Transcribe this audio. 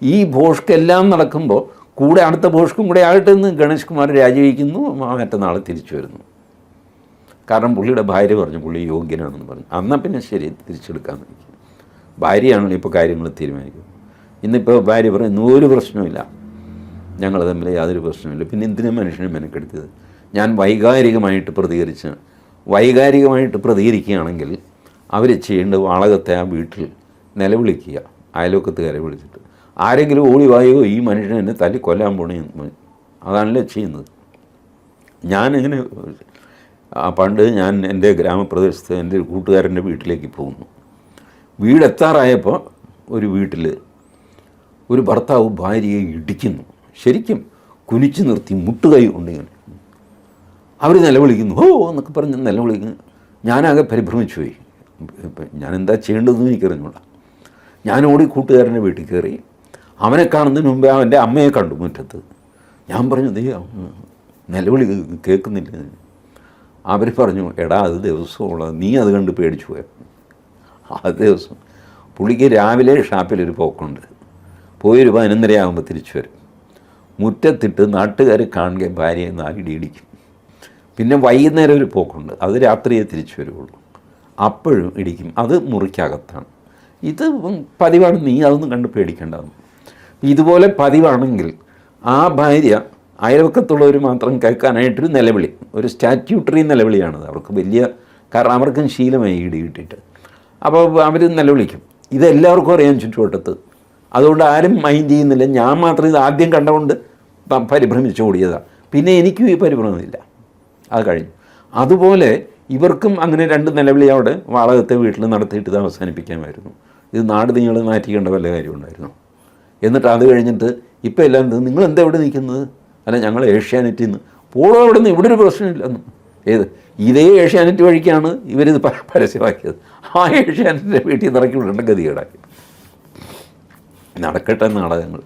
ഈ ഭോഷ്ക്കെല്ലാം നടക്കുമ്പോൾ കൂടെ അടുത്ത ഭോഷ്ക്കും കൂടെ ആകട്ടെ എന്ന് ഗണേഷ് കുമാർ രാജിവെക്കുന്നു. മറ്റന്നാൾ തിരിച്ചു വരുന്നു. കാരണം പുള്ളിയുടെ ഭാര്യ പറഞ്ഞു പുള്ളി യോഗ്യനാണെന്ന് പറഞ്ഞു. എന്നാൽ പിന്നെ ശരി തിരിച്ചെടുക്കാമെന്ന് എനിക്ക്. ഭാര്യയാണല്ലോ ഇപ്പോൾ കാര്യങ്ങൾ തീരുമാനിക്കും. ഇന്നിപ്പോൾ ഭാര്യ പറയുന്നു ഒരു പ്രശ്നമില്ല, ഞങ്ങൾ തമ്മിൽ യാതൊരു പ്രശ്നമില്ല, പിന്നെ എന്തിനാ മനുഷ്യനെ മെനക്കെടുത്തത്. ഞാൻ വൈകാരികമായിട്ട് പ്രതികരിക്കുകയാണെങ്കിൽ അവർ ചെയ്യേണ്ടത് വാളകത്തെ ആ വീട്ടിൽ നിലവിളിക്കുക, അയൽവക്കത്തുകാരെ വിളിച്ചിട്ട് ആരെങ്കിലും ഓടിവായോ ഈ മനുഷ്യനെ എന്നെ തല്ലി കൊല്ലാൻ പോണേ, അതാണല്ലോ ചെയ്യുന്നത്. ഞാനിങ്ങനെ പണ്ട് ഞാൻ എൻ്റെ ഗ്രാമപ്രദേശത്ത് എൻ്റെ ഒരു കൂട്ടുകാരൻ്റെ വീട്ടിലേക്ക് പോകുന്നു. വീടെത്താറായപ്പോൾ ഒരു വീട്ടിൽ ഒരു ഭർത്താവ് ഭാര്യയെ ഇടിക്കുന്നു, ശരിക്കും കുനിച്ചു നിർത്തി മുട്ടുകൈ കൊണ്ട് ഇങ്ങനെ അവർ നിലവിളിക്കുന്നു, ഓ എന്നൊക്കെ പറഞ്ഞ് നിലവിളിക്കുന്നു. ഞാനാകെ പരിഭ്രമിച്ചു പോയി. ഞാനെന്താ ചെയ്യേണ്ടതെന്ന് എനിക്കറിഞ്ഞൂടാ. ഞാൻ ഓടി കൂട്ടുകാരൻ്റെ വീട്ടിൽ കയറി. അവനെ കാണുന്നതിന് മുമ്പേ അവൻ്റെ അമ്മയെ കണ്ടു മുറ്റത്ത്. ഞാൻ പറഞ്ഞു ദേ നിലവിളി കേൾക്കുന്നില്ല. അവർ പറഞ്ഞു എടാ അത് ദിവസമുള്ളത്, നീ അത് കണ്ട് പേടിച്ചു പോയ. ആ ദിവസം പുള്ളിക്ക് രാവിലെ ഷാപ്പിലൊരു പോക്കുണ്ട്, പോയൊരു 11:30 ആകുമ്പോൾ തിരിച്ചു വരും. മുറ്റത്തിട്ട് നാട്ടുകാർ കാണുക ഭാര്യയെ നാലിടി ഇടിക്കും. പിന്നെ വൈകുന്നേരം ഒരു പോക്കുണ്ട്, അത് രാത്രിയെ തിരിച്ചു വരുള്ളൂ, അപ്പോഴും ഇടിക്കും. അത് മുറിക്കകത്താണ്. ഇത് പതിവാണ്, നീ അതൊന്നും കണ്ട് പേടിക്കേണ്ടതെന്ന്. ഇതുപോലെ പതിവാണെങ്കിൽ ആ ഭാര്യ അയൽവക്കത്തുള്ളവർ മാത്രം കേൾക്കാനായിട്ടൊരു നിലവിളി, ഒരു സ്റ്റാറ്റ്യൂട്ടറി നിലവിളിയാണത്. അവർക്ക് വലിയ, കാരണം അവർക്കും ശീലമായി ഇടി കിട്ടിയിട്ട്. അപ്പോൾ അവർ നിലവിളിക്കും. ഇതെല്ലാവർക്കും അറിയാൻ ചുറ്റുവട്ടത്ത്. അതുകൊണ്ട് ആരും മൈൻഡ് ചെയ്യുന്നില്ല. ഞാൻ മാത്രം ഇത് ആദ്യം കണ്ടുകൊണ്ട് പരിഭ്രമിച്ച് ഓടിയതാണ്. പിന്നെ എനിക്കും ഈ പരിഭ്രമമില്ല, അത് കഴിഞ്ഞു. അതുപോലെ ഇവർക്കും അങ്ങനെ 2 നിലവിളി അവിടെ വാളകത്തെ വീട്ടിൽ നടത്തിയിട്ട് ഇത് അവസാനിപ്പിക്കാമായിരുന്നു. ഇത് നാട് നിങ്ങൾ മാറ്റിക്കേണ്ട വല്ല കാര്യമുണ്ടായിരുന്നു. എന്നിട്ട് അത് കഴിഞ്ഞിട്ട് ഇപ്പം എല്ലാം നിങ്ങൾ എന്താ ഇവിടെ നിൽക്കുന്നത്, അല്ല ഞങ്ങൾ ഏഷ്യാനെറ്റിൽ നിന്ന് പോളോ അവിടെ നിന്ന് ഇവിടെ ഒരു പ്രശ്നമില്ലെന്ന്. ഏത് ഇതേ ഏഷ്യാനെറ്റ് വഴിക്കാണ് ഇവരിത് പരസ്യമാക്കിയത്. ആ ഏഷ്യാനെറ്റിൻ്റെ വീട്ടിൽ നിന്ന് ഇറക്കി വിടേണ്ട ഗതികേടാക്കി. നടക്കട്ടെ നാടകങ്ങൾ.